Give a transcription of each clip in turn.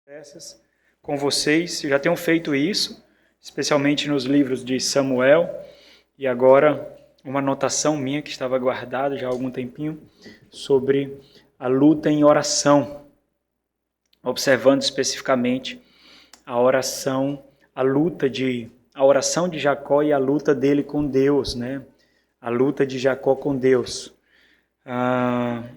Essas com vocês, eu já tenho feito isso, especialmente nos livros de Samuel, e agora uma anotação minha que estava guardada já há algum tempinho, sobre a luta em oração, observando especificamente a oração, a oração de Jacó e a luta dele com Deus, né? A luta de Jacó com Deus.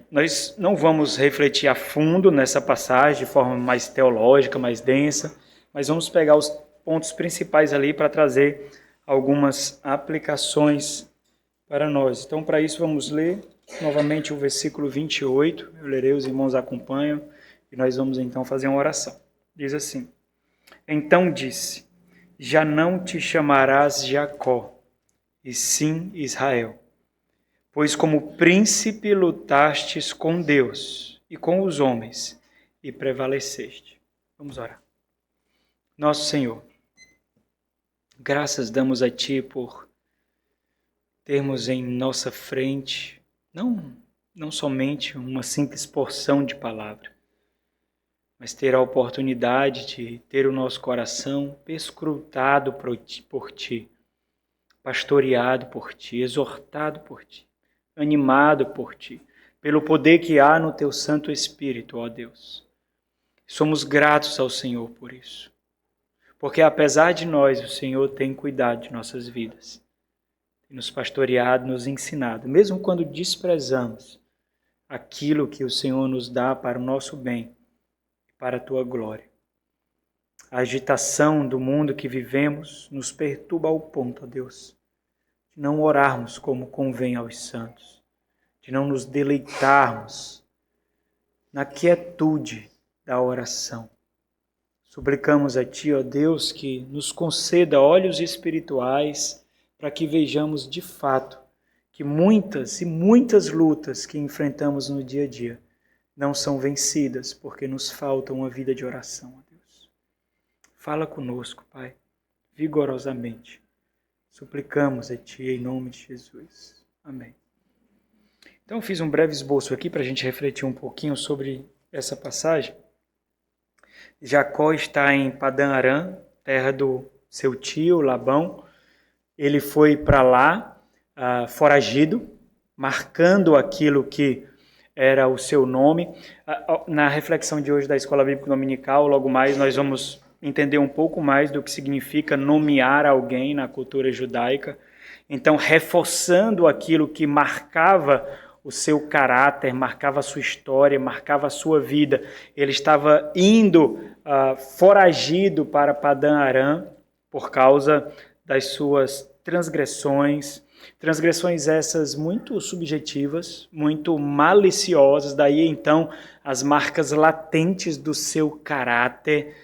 Nós não vamos refletir a fundo nessa passagem de forma mais teológica, mais densa, mas vamos pegar os pontos principais ali para trazer algumas aplicações para nós. Então, para isso, vamos ler novamente o versículo 28. Eu lerei, os irmãos acompanham, e nós vamos então fazer uma oração. Diz assim: Então disse, já não te chamarás Jacó, e sim Israel. Pois como príncipe lutastes com Deus e com os homens, e prevaleceste. Vamos orar. Nosso Senhor, graças damos a Ti por termos em nossa frente, não somente uma simples porção de palavra, mas ter a oportunidade de ter o nosso coração perscrutado por Ti, pastoreado por Ti, exortado por Ti, animado por Ti, pelo poder que há no Teu Santo Espírito, ó Deus. Somos gratos ao Senhor por isso, porque apesar de nós, o Senhor tem cuidado de nossas vidas, tem nos pastoreado, nos ensinado, mesmo quando desprezamos aquilo que o Senhor nos dá para o nosso bem e para a Tua glória. A agitação do mundo que vivemos nos perturba ao ponto, ó Deus, de não orarmos como convém aos santos, de não nos deleitarmos na quietude da oração. Suplicamos a Ti, ó Deus, que nos conceda olhos espirituais para que vejamos de fato que muitas e muitas lutas que enfrentamos no dia a dia não são vencidas porque nos falta uma vida de oração, ó Deus. Fala conosco, Pai, vigorosamente. Suplicamos a Ti em nome de Jesus. Amém. Então eu fiz um breve esboço aqui para a gente refletir um pouquinho sobre essa passagem. Jacó está em Padã Arã, terra do seu tio Labão. Ele foi para lá foragido, marcando aquilo que era o seu nome. Na reflexão de hoje da Escola Bíblica Dominical, logo mais nós vamos entender um pouco mais do que significa nomear alguém na cultura judaica. Então, reforçando aquilo que marcava o seu caráter, marcava a sua história, marcava a sua vida. Ele estava indo foragido para Padã Arã por causa das suas transgressões essas muito subjetivas, muito maliciosas, daí então as marcas latentes do seu caráter,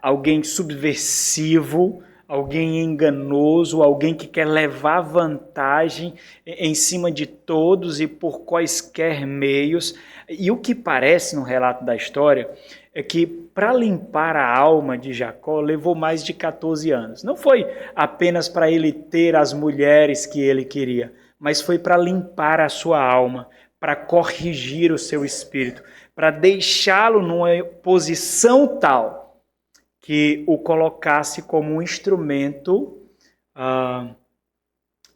alguém subversivo, alguém enganoso, alguém que quer levar vantagem em cima de todos e por quaisquer meios. E o que parece no relato da história é que para limpar a alma de Jacó levou mais de 14 anos. Não foi apenas para ele ter as mulheres que ele queria, mas foi para limpar a sua alma, para corrigir o seu espírito, para deixá-lo numa posição tal que o colocasse como um instrumento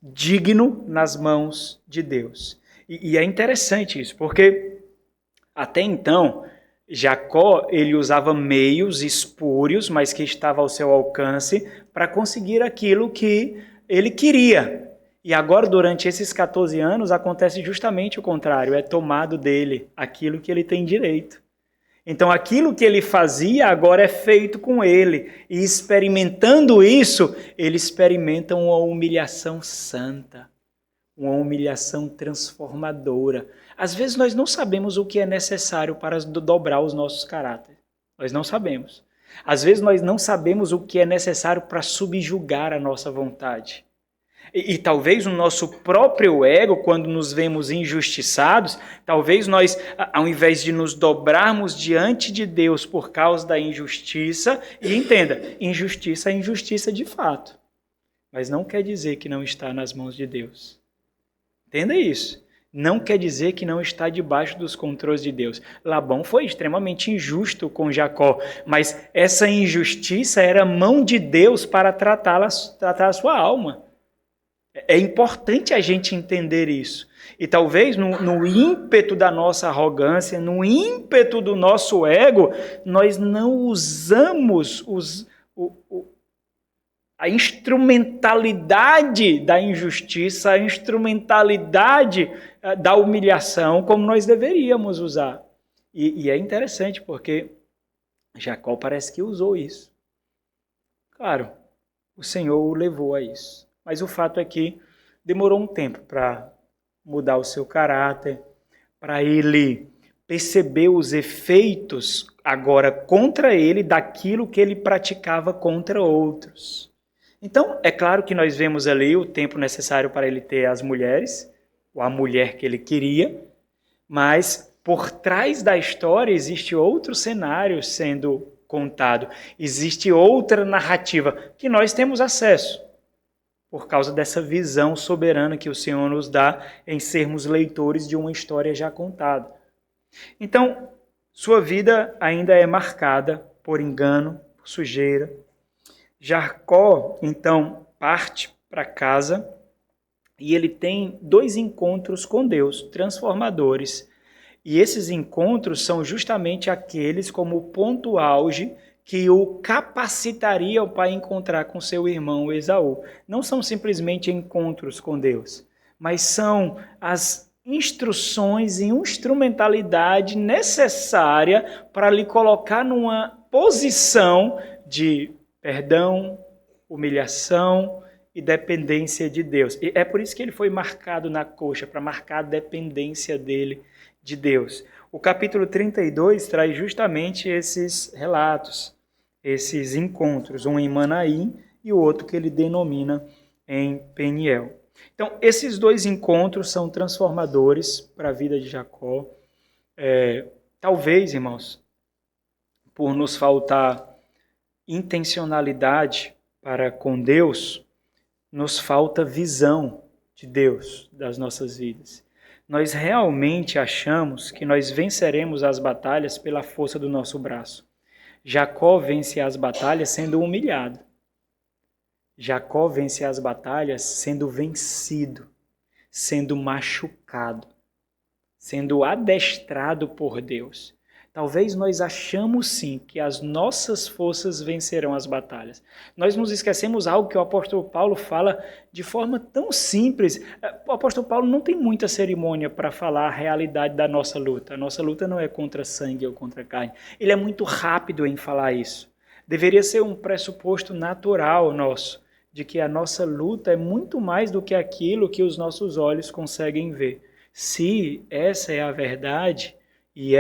digno nas mãos de Deus. E é interessante isso, porque até então Jacó ele usava meios espúrios, mas que estava ao seu alcance, para conseguir aquilo que ele queria. E agora, durante esses 14 anos, acontece justamente o contrário, é tomado dele aquilo que ele tem direito. Então, aquilo que ele fazia agora é feito com ele. E experimentando isso, ele experimenta uma humilhação santa, uma humilhação transformadora. Às vezes nós não sabemos o que é necessário para dobrar os nossos caráteres. Nós não sabemos. Às vezes nós não sabemos o que é necessário para subjugar a nossa vontade. E talvez o nosso próprio ego, quando nos vemos injustiçados, talvez nós, ao invés de nos dobrarmos diante de Deus por causa da injustiça, e entenda, injustiça é injustiça de fato, mas não quer dizer que não está nas mãos de Deus. Entenda isso. não quer dizer que não está debaixo dos controles de Deus. Labão foi extremamente injusto com Jacó, mas essa injustiça era mão de Deus para tratar a sua alma. É importante a gente entender isso. E talvez no ímpeto da nossa arrogância, no ímpeto do nosso ego, nós não usamos a instrumentalidade da injustiça, a instrumentalidade da humilhação como nós deveríamos usar. E é interessante porque Jacó parece que usou isso. Claro, o Senhor o levou a isso. Mas o fato é que demorou um tempo para mudar o seu caráter, para ele perceber os efeitos agora contra ele daquilo que ele praticava contra outros. Então, é claro que nós vemos ali o tempo necessário para ele ter as mulheres, ou a mulher que ele queria, mas por trás da história existe outro cenário sendo contado, existe outra narrativa que nós temos acesso, por causa dessa visão soberana que o Senhor nos dá em sermos leitores de uma história já contada. Então, sua vida ainda é marcada por engano, por sujeira. Jacó, então, parte para casa e ele tem 2 encontros com Deus, transformadores. E esses encontros são justamente aqueles como o ponto auge que o capacitariam para encontrar com seu irmão Esaú. Não são simplesmente encontros com Deus, mas são as instruções e instrumentalidade necessária para lhe colocar numa posição de perdão, humilhação e dependência de Deus. E é por isso que ele foi marcado na coxa, para marcar a dependência dele de Deus. O capítulo 32 traz justamente esses relatos, esses encontros, um em Manaim e o outro que ele denomina em Peniel. Então, esses 2 encontros são transformadores para a vida de Jacó. Talvez, irmãos, por nos faltar intencionalidade para com Deus, nos falta visão de Deus das nossas vidas. Nós realmente achamos que nós venceremos as batalhas pela força do nosso braço. Jacó vence as batalhas sendo humilhado. Jacó vence as batalhas sendo vencido, sendo machucado, sendo adestrado por Deus. Talvez nós achamos sim que as nossas forças vencerão as batalhas. Nós nos esquecemos algo que o apóstolo Paulo fala de forma tão simples. O apóstolo Paulo não tem muita cerimônia para falar a realidade da nossa luta. A nossa luta não é contra sangue ou contra carne. Ele é muito rápido em falar isso. Deveria ser um pressuposto natural nosso, de que a nossa luta é muito mais do que aquilo que os nossos olhos conseguem ver. Se essa é a verdade, e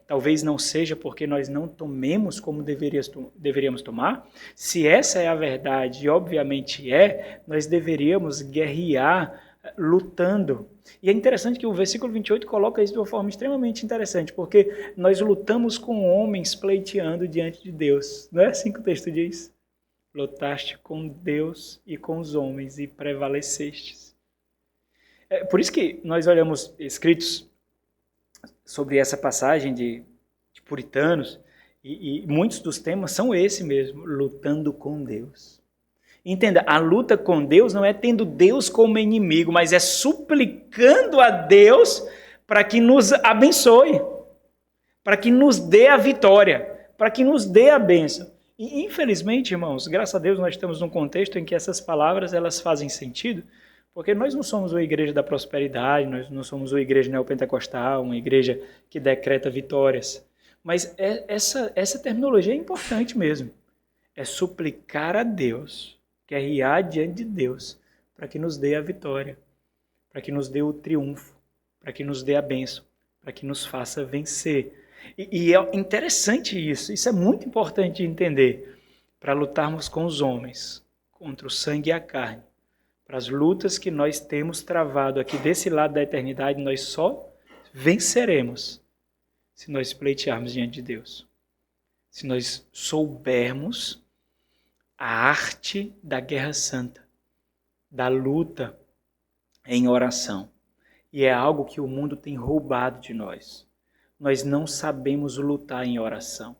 talvez não seja porque nós não tomemos como deveríamos tomar. Se essa é a verdade, e obviamente nós deveríamos guerrear lutando. E é interessante que o versículo 28 coloca isso de uma forma extremamente interessante, porque nós lutamos com homens pleiteando diante de Deus. Não é assim que o texto diz? Lutaste com Deus e com os homens e prevalecestes. Por isso que nós olhamos escritos sobre essa passagem de puritanos, e muitos dos temas são esse mesmo, lutando com Deus. Entenda, a luta com Deus não é tendo Deus como inimigo, mas é suplicando a Deus para que nos abençoe, para que nos dê a vitória, para que nos dê a bênção. E infelizmente, irmãos, graças a Deus nós estamos num contexto em que essas palavras elas fazem sentido, porque nós não somos uma igreja da prosperidade, nós não somos uma igreja neopentecostal, uma igreja que decreta vitórias. Mas essa terminologia é importante mesmo. É suplicar a Deus, guerrear diante de Deus, para que nos dê a vitória, para que nos dê o triunfo, para que nos dê a bênção, para que nos faça vencer. E é interessante isso é muito importante de entender, para lutarmos com os homens, contra o sangue e a carne. Para as lutas que nós temos travado aqui desse lado da eternidade, nós só venceremos se nós pleitearmos diante de Deus. Se nós soubermos a arte da guerra santa, da luta em oração. E é algo que o mundo tem roubado de nós. Nós não sabemos lutar em oração.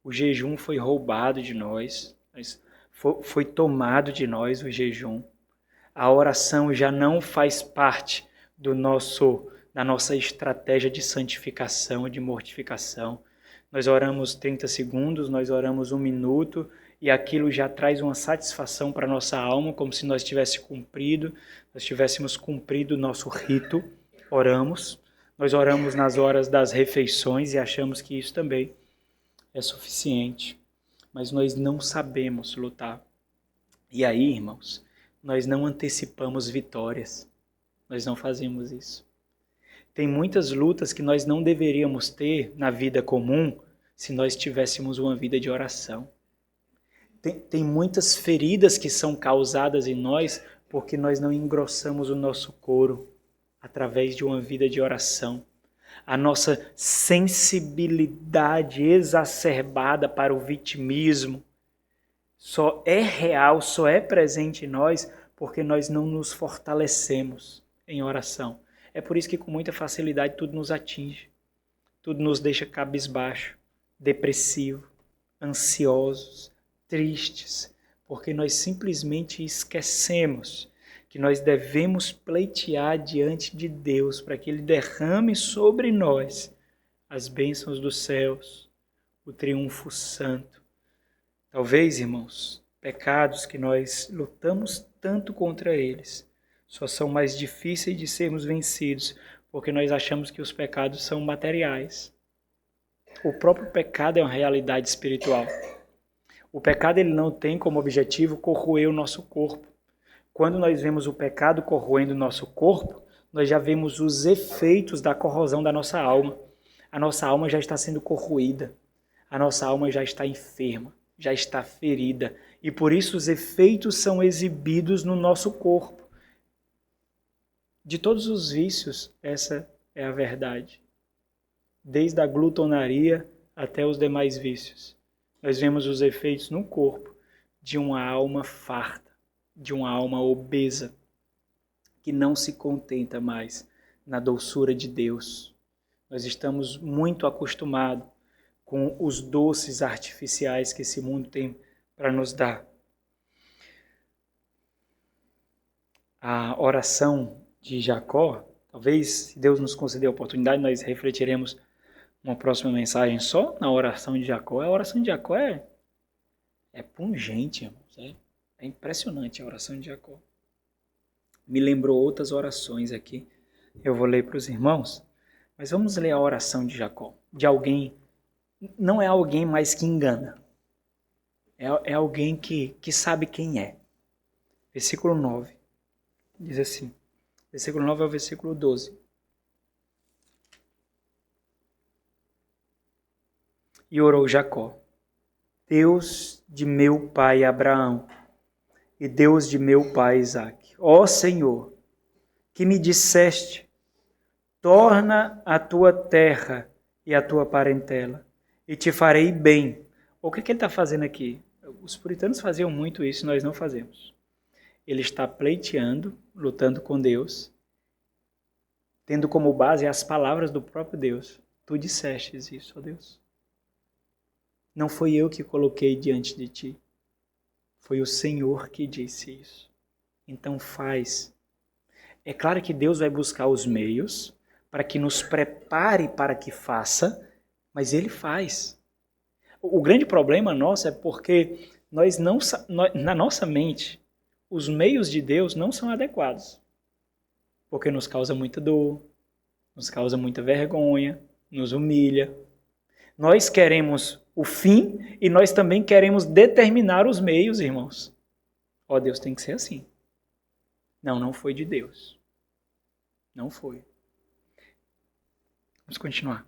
O jejum foi roubado de nós, foi tomado de nós o jejum. A oração já não faz parte da nossa estratégia de santificação, de mortificação. Nós oramos 30 segundos, nós oramos 1 minuto, e aquilo já traz uma satisfação para a nossa alma, como se nós tivéssemos cumprido o nosso rito. Oramos, nós oramos nas horas das refeições e achamos que isso também é suficiente, mas nós não sabemos lutar. E aí, irmãos, nós não antecipamos vitórias, nós não fazemos isso. Tem muitas lutas que nós não deveríamos ter na vida comum se nós tivéssemos uma vida de oração. Tem muitas feridas que são causadas em nós porque nós não engrossamos o nosso couro através de uma vida de oração. A nossa sensibilidade exacerbada para o vitimismo só é real, só é presente em nós porque nós não nos fortalecemos em oração. É por isso que com muita facilidade tudo nos atinge, tudo nos deixa cabisbaixo, depressivo, ansiosos, tristes, porque nós simplesmente esquecemos que nós devemos pleitear diante de Deus para que Ele derrame sobre nós as bênçãos dos céus, o triunfo santo. Talvez, irmãos, pecados que nós lutamos tanto contra eles só são mais difíceis de sermos vencidos porque nós achamos que os pecados são materiais. O próprio pecado é uma realidade espiritual. O pecado ele não tem como objetivo corroer o nosso corpo. Quando nós vemos o pecado corroendo o nosso corpo, nós já vemos os efeitos da corrosão da nossa alma. A nossa alma já está sendo corroída. A nossa alma já está enferma, já está ferida. E por isso os efeitos são exibidos no nosso corpo. De todos os vícios, essa é a verdade. Desde a glutonaria até os demais vícios. Nós vemos os efeitos no corpo de uma alma farta, de uma alma obesa, que não se contenta mais na doçura de Deus. Nós estamos muito acostumados com os doces artificiais que esse mundo tem para nos dar. A oração de Jacó, talvez, se Deus nos conceder a oportunidade, nós refletiremos uma próxima mensagem só na oração de Jacó. A oração de Jacó é pungente, irmãos. É impressionante a oração de Jacó. Me lembrou outras orações aqui. Eu vou ler para os irmãos. Mas vamos ler a oração de Jacó. De alguém, não é alguém mais que engana. É alguém que sabe quem é. Versículo 9. Diz assim. Versículo 9 é o versículo 12. E orou Jacó: Deus de meu pai Abraão e Deus de meu pai Isaque, ó Senhor, que me disseste, torna a tua terra e a tua parentela, e te farei bem. O que ele está fazendo aqui? Os puritanos faziam muito isso, nós não fazemos. Ele está pleiteando, lutando com Deus, tendo como base as palavras do próprio Deus. Tu dissestes isso, ó Deus. Não foi eu que coloquei diante de ti. Foi o Senhor que disse isso. Então faz. É claro que Deus vai buscar os meios para que nos prepare para que faça, mas Ele faz. O grande problema nosso é porque na nossa mente, os meios de Deus não são adequados. Porque nos causa muita dor, nos causa muita vergonha, nos humilha. Nós queremos o fim e nós também queremos determinar os meios, irmãos. Ó, Deus tem que ser assim. Não foi de Deus. Não foi. Vamos continuar.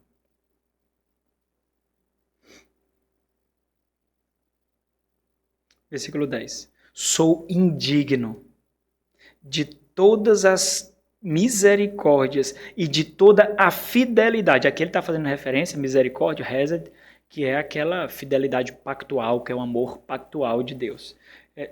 Versículo 10. Sou indigno de todas as misericórdias e de toda a fidelidade. Aqui ele está fazendo referência a misericórdia, hesed, que é aquela fidelidade pactual, que é o amor pactual de Deus.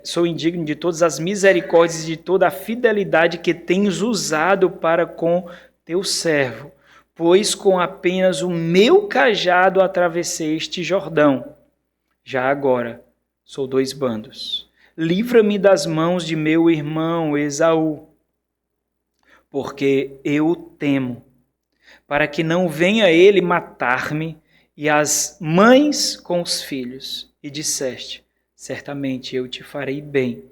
sou indigno de todas as misericórdias e de toda a fidelidade que tens usado para com teu servo, pois com apenas o meu cajado atravessei este Jordão. Já agora sou 2 bandos. Livra-me das mãos de meu irmão Esaú, porque eu o temo, para que não venha ele matar-me e as mães com os filhos. E disseste: certamente eu te farei bem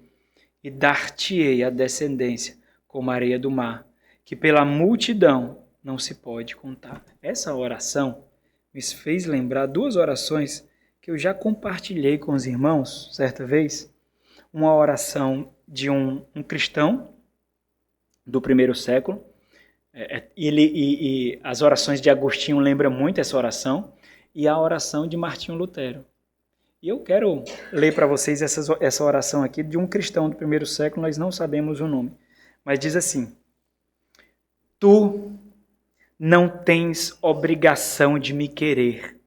e dar-te-ei a descendência como a areia do mar, que pela multidão não se pode contar. Essa oração me fez lembrar 2 orações que eu já compartilhei com os irmãos certa vez. Uma oração de um cristão do primeiro século. As orações de Agostinho lembram muito essa oração, e a oração de Martinho Lutero. E eu quero ler para vocês essa oração aqui de um cristão do primeiro século, nós não sabemos o nome, mas diz assim: Tu não tens obrigação de me querer,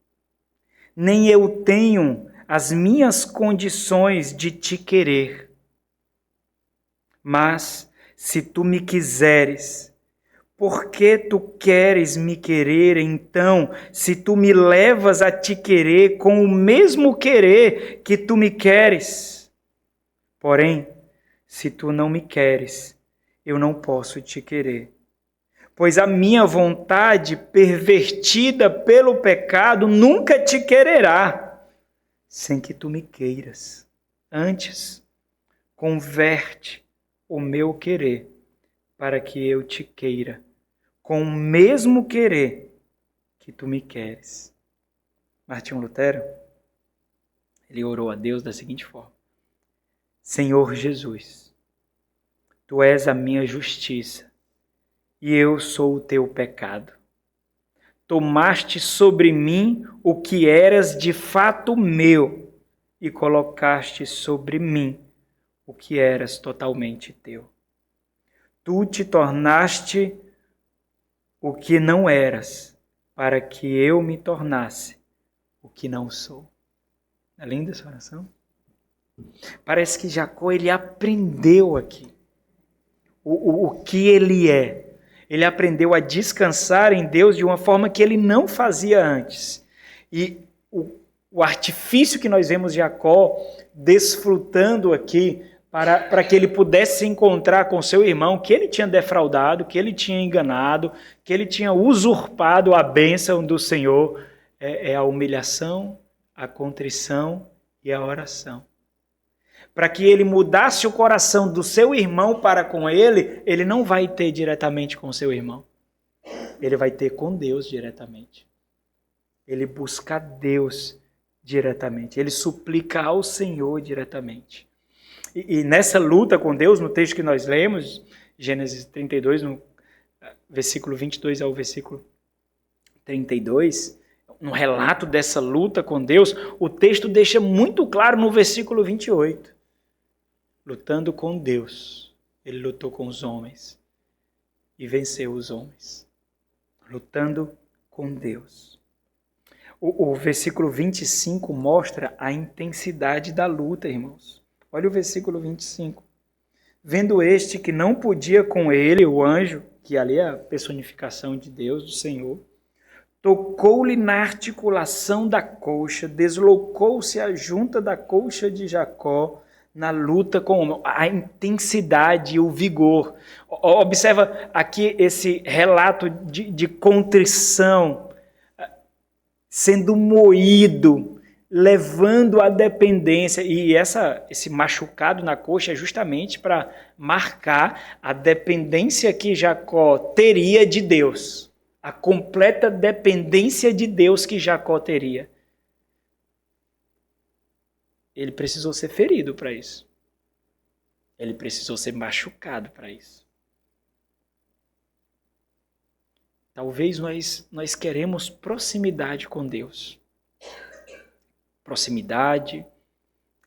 nem eu tenho as minhas condições de te querer. Mas, se tu me quiseres, por que tu queres me querer, então, se tu me levas a te querer com o mesmo querer que tu me queres? Porém, se tu não me queres, eu não posso te querer. Pois a minha vontade, pervertida pelo pecado, nunca te quererá, sem que tu me queiras. Antes, converte o meu querer para que eu te queira, com o mesmo querer que tu me queres. Martinho Lutero, ele orou a Deus da seguinte forma: Senhor Jesus, tu és a minha justiça e eu sou o teu pecado. Tomaste sobre mim o que eras de fato meu e colocaste sobre mim o que eras totalmente teu. Tu te tornaste o que não eras, para que eu me tornasse o que não sou. É linda essa oração? Parece que Jacó ele aprendeu aqui o que ele é. Ele aprendeu a descansar em Deus de uma forma que ele não fazia antes. E o artifício que nós vemos Jacó desfrutando aqui para que ele pudesse se encontrar com seu irmão, que ele tinha defraudado, que ele tinha enganado, que ele tinha usurpado a bênção do Senhor, é a humilhação, a contrição e a oração. Para que ele mudasse o coração do seu irmão para com ele, ele não vai ter diretamente com seu irmão. Ele vai ter com Deus diretamente. Ele busca Deus diretamente. Ele suplica ao Senhor diretamente. E nessa luta com Deus, no texto que nós lemos, Gênesis 32, no versículo 22 ao versículo 32, no relato dessa luta com Deus, o texto deixa muito claro no versículo 28. Lutando com Deus, ele lutou com os homens e venceu os homens. Lutando com Deus. O versículo 25 mostra a intensidade da luta, irmãos. Olha o versículo 25. Vendo este que não podia com ele, o anjo, que ali é a personificação de Deus, do Senhor, tocou-lhe na articulação da coxa, deslocou-se a junta da coxa de Jacó na luta com o homem. A intensidade e o vigor. Observa aqui esse relato de contrição, sendo moído, levando à dependência, e esse machucado na coxa é justamente para marcar a dependência que Jacó teria de Deus, a completa dependência de Deus que Jacó teria. Ele precisou ser ferido para isso. Ele precisou ser machucado para isso. Talvez nós queremos proximidade com Deus. Proximidade,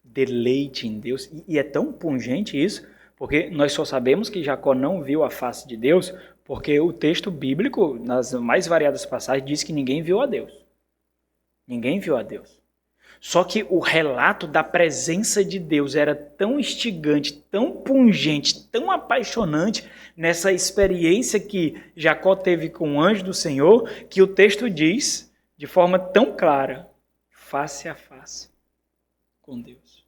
deleite em Deus. E é tão pungente isso, porque nós só sabemos que Jacó não viu a face de Deus, porque o texto bíblico, nas mais variadas passagens, diz que ninguém viu a Deus. Ninguém viu a Deus. Só que o relato da presença de Deus era tão instigante, tão pungente, tão apaixonante nessa experiência que Jacó teve com o anjo do Senhor, que o texto diz de forma tão clara, face a face com Deus.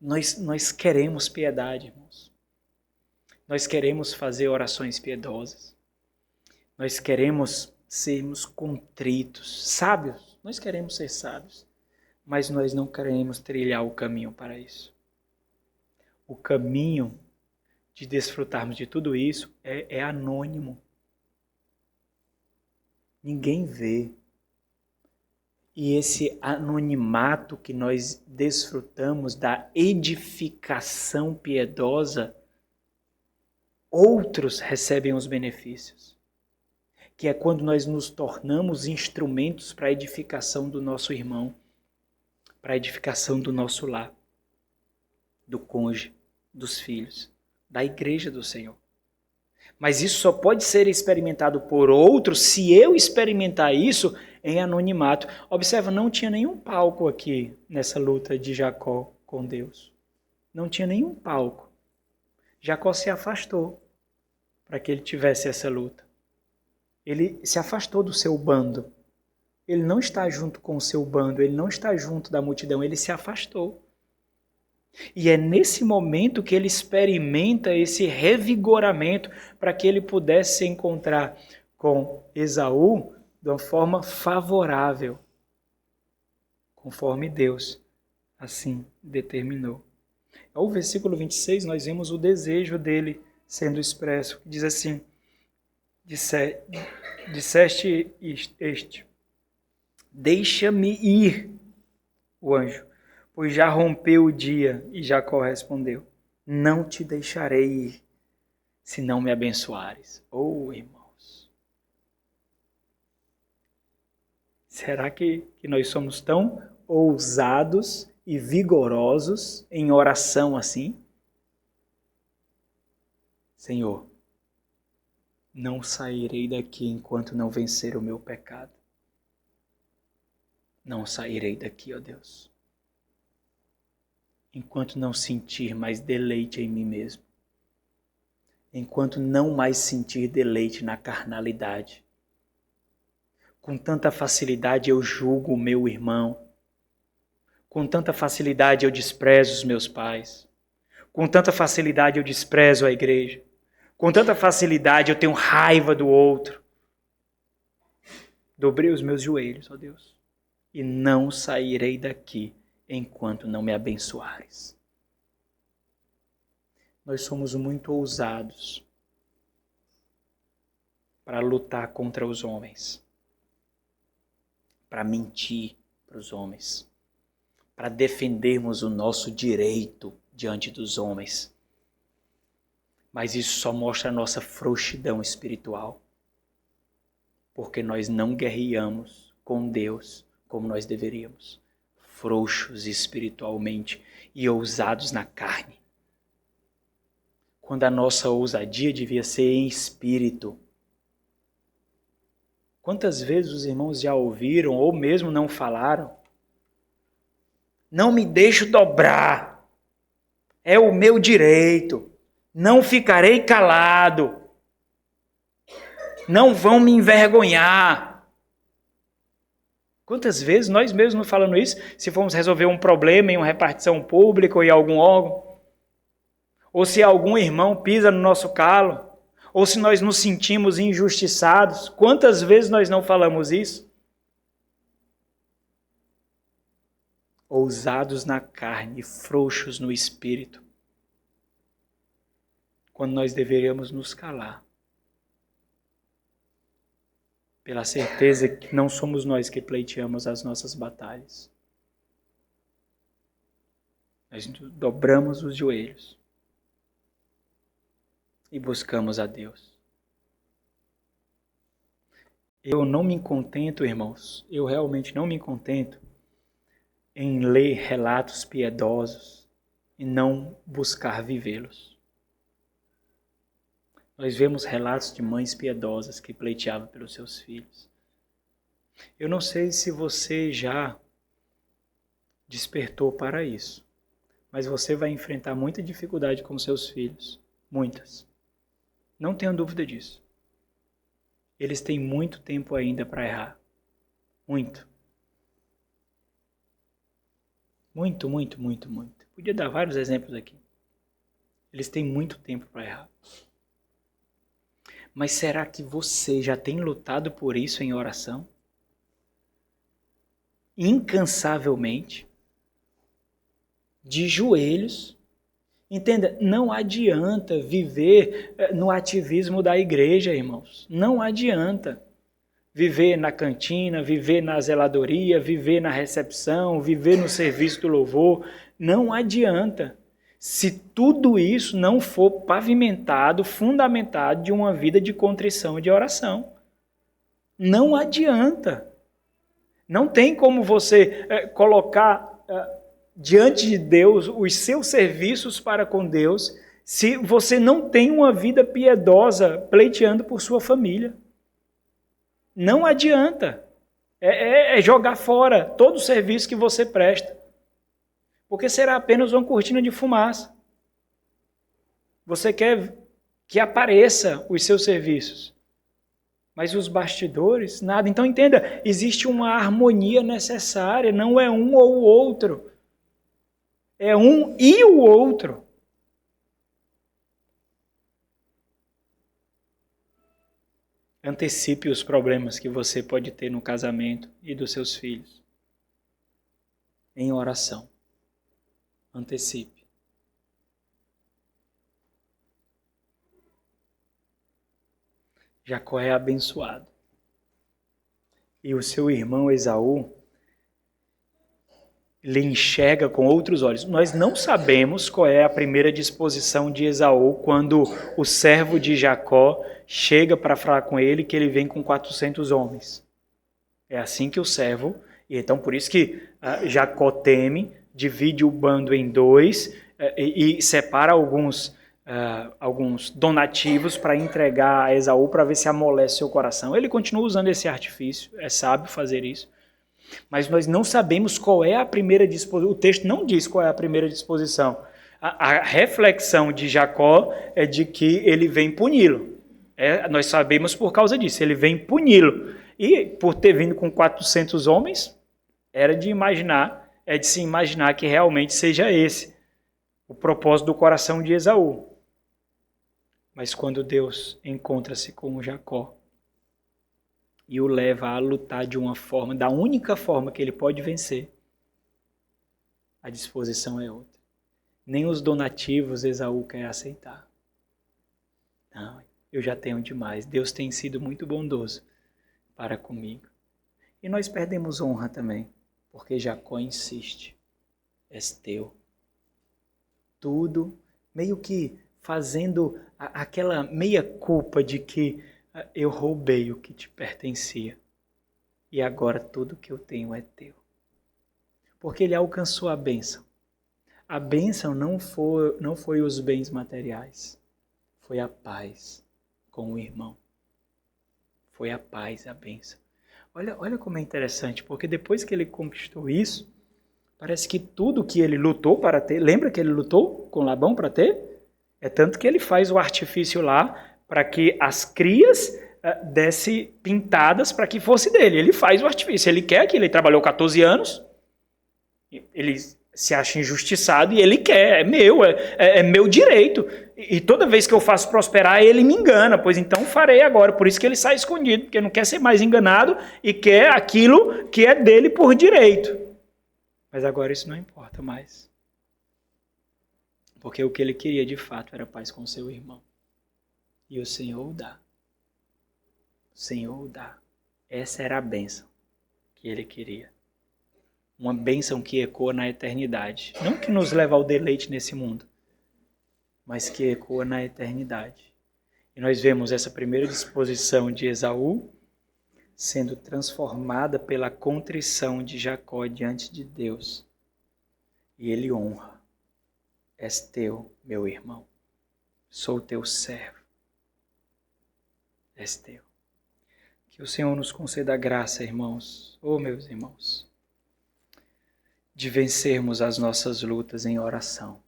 Nós queremos piedade, irmãos. Nós queremos fazer orações piedosas. Nós queremos sermos contritos, sábios. Nós queremos ser sábios. Mas nós não queremos trilhar o caminho para isso. O caminho de desfrutarmos de tudo isso é anônimo. Ninguém vê. E esse anonimato que nós desfrutamos da edificação piedosa, outros recebem os benefícios. Que é quando nós nos tornamos instrumentos para a edificação do nosso irmão, para a edificação do nosso lar, do cônjuge, dos filhos, da igreja do Senhor. Mas isso só pode ser experimentado por outros se eu experimentar isso em anonimato. Observa, não tinha nenhum palco aqui nessa luta de Jacó com Deus. Não tinha nenhum palco. Jacó se afastou para que ele tivesse essa luta. Ele se afastou do seu bando. Ele não está junto com o seu bando, ele não está junto da multidão, ele se afastou. E é nesse momento que ele experimenta esse revigoramento para que ele pudesse se encontrar com Esaú de uma forma favorável, conforme Deus assim determinou. Ao versículo 26, nós vemos o desejo dele sendo expresso. Diz assim, disseste este, deixa-me ir, o anjo, pois já rompeu o dia. E Jacó respondeu, não te deixarei ir, se não me abençoares. Oh, irmãos, será que nós somos tão ousados e vigorosos em oração assim? Senhor, não sairei daqui enquanto não vencer o meu pecado. Não sairei daqui, ó Deus, enquanto não sentir mais deleite em mim mesmo. Enquanto não mais sentir deleite na carnalidade. Com tanta facilidade eu julgo o meu irmão. Com tanta facilidade eu desprezo os meus pais. Com tanta facilidade eu desprezo a igreja. Com tanta facilidade eu tenho raiva do outro. Dobrei os meus joelhos, ó Deus, e não sairei daqui enquanto não me abençoares. Nós somos muito ousados para lutar contra os homens, para mentir para os homens, para defendermos o nosso direito diante dos homens. Mas isso só mostra a nossa frouxidão espiritual, porque nós não guerreamos com Deus como nós deveríamos, frouxos espiritualmente e ousados na carne. Quando a nossa ousadia devia ser em espírito. Quantas vezes os irmãos já ouviram ou mesmo não falaram? Não me deixo dobrar, é o meu direito, não ficarei calado, não vão me envergonhar. Quantas vezes nós mesmos não falamos isso, se formos resolver um problema em uma repartição pública ou em algum órgão, ou se algum irmão pisa no nosso calo, ou se nós nos sentimos injustiçados, quantas vezes nós não falamos isso? Ousados na carne, frouxos no espírito, quando nós deveríamos nos calar, pela certeza que não somos nós que pleiteamos as nossas batalhas. Nós dobramos os joelhos e buscamos a Deus. Eu não me contento, irmãos, eu realmente não me contento em ler relatos piedosos e não buscar vivê-los. Nós vemos relatos de mães piedosas que pleiteavam pelos seus filhos. Eu não sei se você já despertou para isso. Mas você vai enfrentar muita dificuldade com seus filhos. Muitas. Não tenho dúvida disso. Eles têm muito tempo ainda para errar. Muito. Muito, muito, muito, muito. Podia dar vários exemplos aqui. Eles têm muito tempo para errar. Mas será que você já tem lutado por isso em oração? Incansavelmente? De joelhos? Entenda, não adianta viver no ativismo da igreja, irmãos. Não adianta viver na cantina, viver na zeladoria, viver na recepção, viver no serviço do louvor. Não adianta. Se tudo isso não for pavimentado, fundamentado de uma vida de contrição e de oração. Não adianta. Não tem como você colocar diante de Deus os seus serviços para com Deus se você não tem uma vida piedosa pleiteando por sua família. Não adianta. É jogar fora todo o serviço que você presta. Porque será apenas uma cortina de fumaça. Você quer que apareça os seus serviços. Mas os bastidores, nada. Então entenda, existe uma harmonia necessária, não é um ou o outro. É um e o outro. Antecipe os problemas que você pode ter no casamento e dos seus filhos. Em oração. Antecipe. Jacó é abençoado. E o seu irmão Esaú lhe enxerga com outros olhos. Nós não sabemos qual é a primeira disposição de Esaú quando o servo de Jacó chega para falar com ele que ele vem com 400 homens. É assim que o servo... E então por isso que Jacó teme, divide o bando em dois e separa alguns donativos para entregar a Esaú para ver se amolece seu coração. Ele continua usando esse artifício, é sábio fazer isso. Mas nós não sabemos qual é a primeira disposição. O texto não diz qual é a primeira disposição. A reflexão de Jacó é de que ele vem puni-lo. Nós sabemos por causa disso, ele vem puni-lo. E por ter vindo com 400 homens, é de se imaginar que realmente seja esse o propósito do coração de Esaú. Mas quando Deus encontra-se com Jacó e o leva a lutar de uma forma, da única forma que ele pode vencer, a disposição é outra. Nem os donativos Esaú quer aceitar. Não, eu já tenho demais. Deus tem sido muito bondoso para comigo. E nós perdemos honra também, porque Jacó insiste. És teu. Tudo meio que fazendo aquela meia culpa de que eu roubei o que te pertencia. E agora tudo que eu tenho é teu. Porque ele alcançou a bênção. A bênção não foi os bens materiais. Foi a paz com o irmão. Foi a paz, a bênção. Olha como é interessante, porque depois que ele conquistou isso, parece que tudo que ele lutou para ter... Lembra que ele lutou com Labão para ter? É tanto que ele faz o artifício lá para que as crias dessem pintadas para que fosse dele. Ele faz o artifício. Ele quer que ele trabalhou 14 anos, ele se acha injustiçado e ele quer, é meu direito. E toda vez que eu faço prosperar, ele me engana. Pois então farei agora. Por isso que ele sai escondido, porque não quer ser mais enganado e quer aquilo que é dele por direito. Mas agora isso não importa mais. Porque o que ele queria de fato era paz com seu irmão. E o Senhor o dá. O Senhor o dá. Essa era a bênção que ele queria. Uma bênção que ecoa na eternidade. Não que nos leva ao deleite nesse mundo, mas que ecoa na eternidade. E nós vemos essa primeira disposição de Esaú sendo transformada pela contrição de Jacó diante de Deus. E ele honra. És teu, meu irmão. Sou teu servo. És teu. Que o Senhor nos conceda graça, irmãos. Oh, meus irmãos. de vencermos as nossas lutas em oração.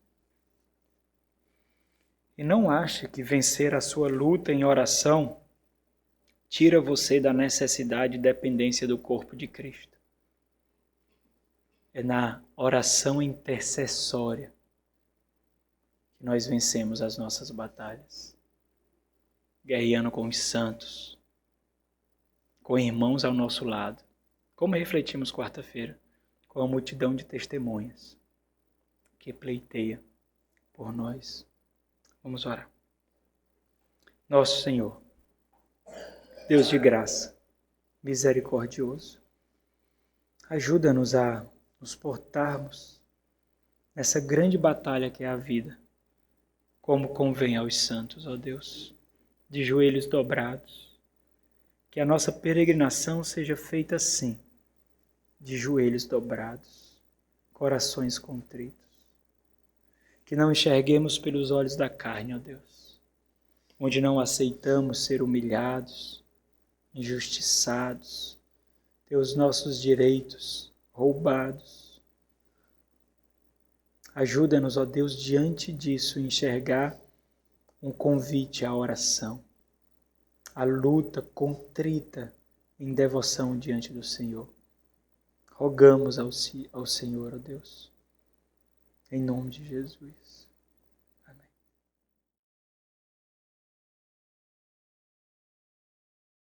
E não ache que vencer a sua luta em oração tira você da necessidade e dependência do corpo de Cristo. É na oração intercessória que nós vencemos as nossas batalhas. Guerreando com os santos, com irmãos ao nosso lado, como refletimos quarta-feira, com a multidão de testemunhas que pleiteia por nós. Vamos orar. Nosso Senhor, Deus de graça, misericordioso, ajuda-nos a nos portarmos nessa grande batalha que é a vida, como convém aos santos, ó Deus, de joelhos dobrados. Que a nossa peregrinação seja feita assim, de joelhos dobrados, corações contritos. Que não enxerguemos pelos olhos da carne, ó Deus, onde não aceitamos ser humilhados, injustiçados, ter os nossos direitos roubados. Ajuda-nos, ó Deus, diante disso, enxergar um convite à oração, à luta contrita em devoção diante do Senhor. Rogamos ao Senhor, ó Deus, em nome de Jesus.